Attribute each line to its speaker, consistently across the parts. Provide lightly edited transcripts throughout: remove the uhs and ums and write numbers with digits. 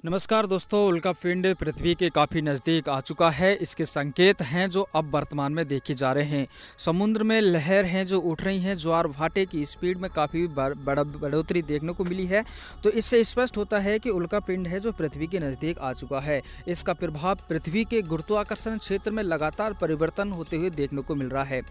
Speaker 1: नमस्कार दोस्तों, उल्का पिंड पृथ्वी के काफ़ी नज़दीक आ चुका है। इसके संकेत हैं जो अब वर्तमान में देखे जा रहे हैं। समुद्र में लहर हैं जो उठ रही हैं, ज्वार भाटे की स्पीड में काफ़ी बढ़ोतरी देखने को मिली है। तो इससे स्पष्ट होता है कि उल्का पिंड है जो पृथ्वी के नज़दीक आ चुका है। इसका प्रभाव पृथ्वी के गुरुत्वाकर्षण क्षेत्र में लगातार परिवर्तन होते हुए देखने को मिल रहा है।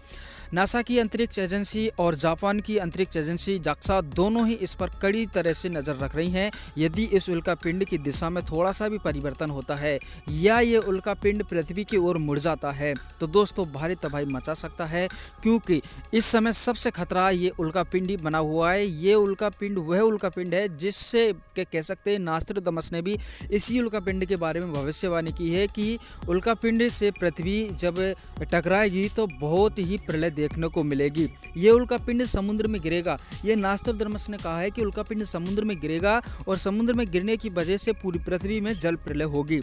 Speaker 1: नासा की अंतरिक्ष एजेंसी और जापान की अंतरिक्ष एजेंसी जाक्सा दोनों ही इस पर कड़ी तरह से नज़र रख रही हैं। यदि इस उल्का पिंड की दिशा में थोड़ा सा भी परिवर्तन होता है या ये उल्का पिंड पृथ्वी की ओर मुड़ जाता है तो दोस्तों भारी तबाही मचा सकता है, क्योंकि इस समय सबसे खतरा ये उल्का पिंड ही बना हुआ है। ये उल्का पिंड वह उल्का पिंड है जिससे कह सकते हैं नास्ट्रोदामस ने भी इसी उल्का पिंड के बारे में भविष्यवाणी की है कि उल्का पिंड से पृथ्वी जब टकराएगी तो बहुत ही प्रलय देखने को मिलेगी। ये उल्का पिंड समुद्र में गिरेगा। ये नास्ट्रोदामस ने कहा है कि उल्का पिंड समुद्र में गिरेगा और समुद्र में गिरने की वजह से पूरी पृथ्वी में जल प्रलय होगी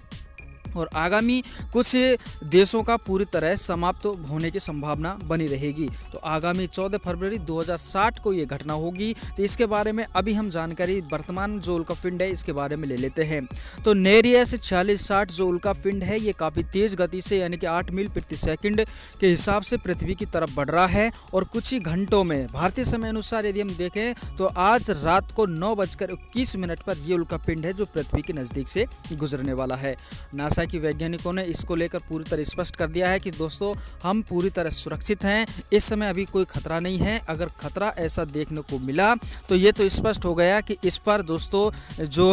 Speaker 1: और आगामी कुछ देशों का पूरी तरह समाप्त होने की संभावना बनी रहेगी। तो आगामी 14 फरवरी 2060 को ये घटना होगी। तो इसके बारे में अभी हम जानकारी वर्तमान जो उल्का पिंड है इसके बारे में ले लेते हैं। तो नेरियस 4660 जो उल्का पिंड है ये काफ़ी तेज़ गति से यानी कि 8 मील प्रति सेकंड के हिसाब से पृथ्वी की तरफ बढ़ रहा है और कुछ ही घंटों में भारतीय समय अनुसार यदि हम देखें तो आज रात को 9:21 पर ये उल्का पिंड है जो पृथ्वी के नज़दीक से गुजरने वाला है। नासा की वैज्ञानिकों ने इसको लेकर पूरी तरह स्पष्ट कर दिया है कि दोस्तों हम पूरी तरह सुरक्षित हैं, इस समय अभी कोई खतरा नहीं है। अगर खतरा ऐसा देखने को मिला तो ये तो स्पष्ट हो गया कि इस पर दोस्तों जो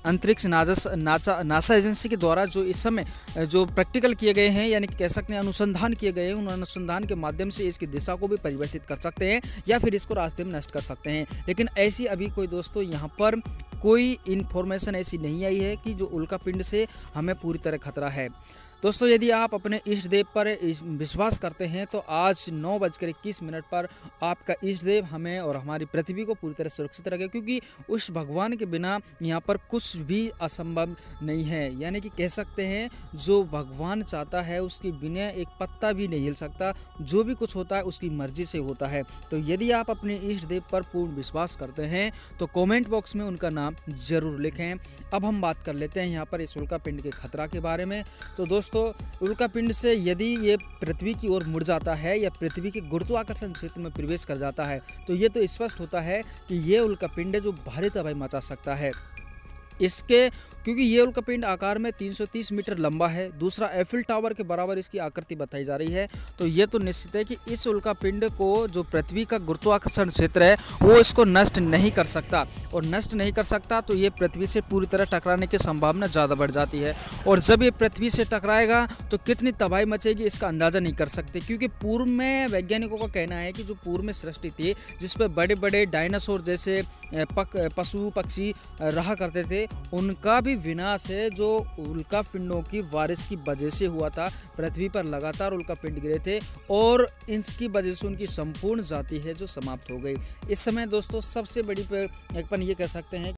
Speaker 1: अंतरिक्ष नासा एजेंसी के द्वारा जो इस समय जो प्रैक्टिकल किए गए हैं यानी कि कह सकते हैं अनुसंधान किए गए हैं, उन अनुसंधान के माध्यम से इसकी दिशा को भी परिवर्तित कर सकते हैं या फिर इसको रास्ते में नष्ट कर सकते हैं। लेकिन ऐसी अभी कोई दोस्तों यहाँ पर कोई इन्फॉर्मेशन ऐसी नहीं आई है कि जो उल्का पिंड से हमें पूरी तरह खतरा है। दोस्तों यदि आप अपने इष्ट देव पर विश्वास करते हैं तो आज 9:21 पर आपका इष्ट देव हमें और हमारी पृथ्वी को पूरी तरह सुरक्षित रखे, क्योंकि उस भगवान के बिना यहाँ पर कुछ भी असंभव नहीं है। यानी कि कह सकते हैं जो भगवान चाहता है उसके बिना एक पत्ता भी नहीं हिल सकता। जो भी कुछ होता है उसकी मर्जी से होता है। तो यदि आप अपने इष्ट देव पर पूर्ण विश्वास करते हैं तो कॉमेंट बॉक्स में उनका नाम जरूर लिखें। अब हम बात कर लेते हैं यहाँ पर इस उल्का पिंड के खतरा के बारे में। तो दोस्तों उल्का पिंड से यदि ये पृथ्वी की ओर मुड़ जाता है या पृथ्वी के गुरुत्वाकर्षण क्षेत्र में प्रवेश कर जाता है तो ये तो स्पष्ट होता है कि ये उल्का पिंड है जो भारी तबाही मचा सकता है। इसके क्योंकि ये उल्का पिंड आकार में 330 मीटर लंबा है, दूसरा एफिल टावर के बराबर इसकी आकृति बताई जा रही है। तो ये तो निश्चित है कि इस उल्का पिंड को जो पृथ्वी का गुरुत्वाकर्षण क्षेत्र है वो इसको नष्ट नहीं कर सकता, और नष्ट नहीं कर सकता तो ये पृथ्वी से पूरी तरह टकराने की संभावना ज़्यादा बढ़ जाती है। और जब ये पृथ्वी से टकराएगा तो कितनी तबाही मचेगी इसका अंदाज़ा नहीं कर सकते, क्योंकि पूर्व में वैज्ञानिकों का कहना है कि जो पूर्व में सृष्टि थी जिस पर बड़े बड़े डायनासोर जैसे पशु पक्षी रहा करते थे उनका भी विनाश है जो उल्का पिंडों की बारिश की वजह से हुआ था। पृथ्वी पर लगातार उल्का पिंड गिरे थे और इसकी वजह से उनकी संपूर्ण जाति है जो समाप्त हो गई। इस समय दोस्तों सबसे बड़ी अपन ये कह सकते हैं